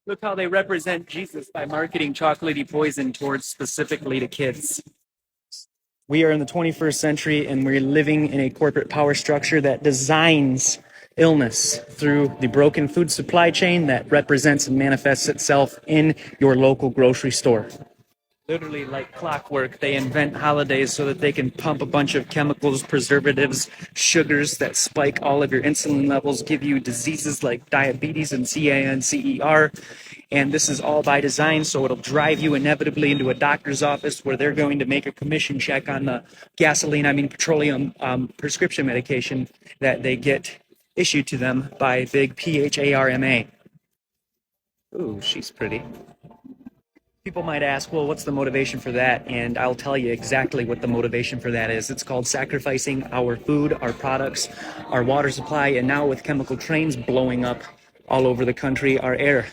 Look how they represent Jesus by marketing chocolatey poison towards specifically to kids. We are in the 21st century and we're living in a corporate power structure that designs illness through the broken food supply chain that represents and manifests itself in your local grocery store. Literally like clockwork, they invent holidays so that they can pump a bunch of chemicals, preservatives, sugars that spike all of your insulin levels, give you diseases like diabetes and CANCER. And this is all by design, so it'll drive you inevitably into a doctor's office where they're going to make a commission check on the petroleum prescription medication that they get issued to them by big PHARMA. Ooh, she's pretty. People might ask, well, what's the motivation for that? And I'll tell you exactly what the motivation for that is. It's called sacrificing our food, our products, our water supply, and now with chemical trains blowing up all over the country, our air.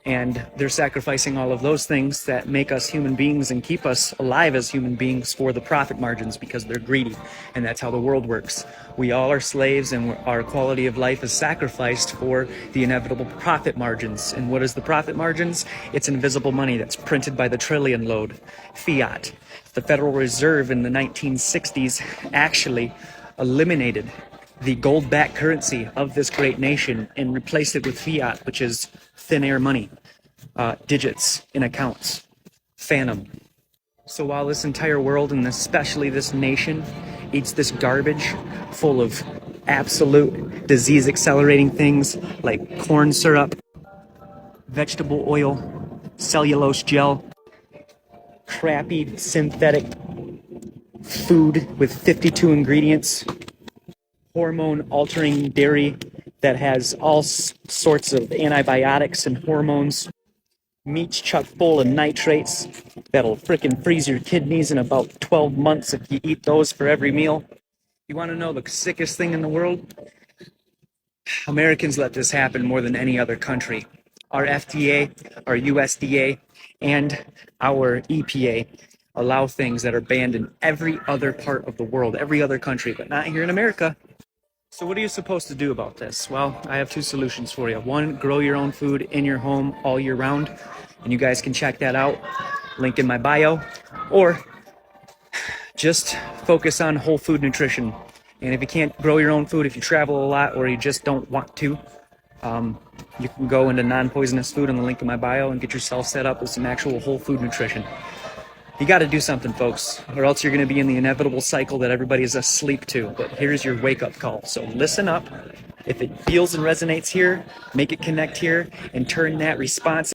And they're sacrificing all of those things that make us human beings and keep us alive as human beings for the profit margins because they're greedy. And that's how the world works. We all are slaves and our quality of life is sacrificed for the inevitable profit margins. And what is the profit margins? It's invisible money that's printed by the trillion load, fiat. The Federal Reserve in the 1960s actually eliminated the gold-backed currency of this great nation and replaced it with fiat, which is thin air money, digits in accounts, phantom. So while this entire world, and especially this nation, eats this garbage full of absolute disease-accelerating things like corn syrup, vegetable oil, cellulose gel, crappy synthetic food with 52 ingredients, hormone-altering dairy that has all sorts of antibiotics and hormones, meats chock full of nitrates that'll frickin' freeze your kidneys in about 12 months if you eat those for every meal. You want to know the sickest thing in the world? Americans let this happen more than any other country. Our FDA, our USDA, and our EPA allow things that are banned in every other part of the world, every other country, but not here in America. So what are you supposed to do about this? Well, I have two solutions for you. One, grow your own food in your home all year round, and you guys can check that out, link in my bio, or just focus on whole food nutrition. And if you can't grow your own food, if you travel a lot or you just don't want to, you can go into non-poisonous food on the link in my bio and get yourself set up with some actual whole food nutrition. You got to do something, folks, or else you're going to be in the inevitable cycle that everybody is asleep to. But here's your wake-up call. So listen up. If it feels and resonates here, make it connect here, and turn that response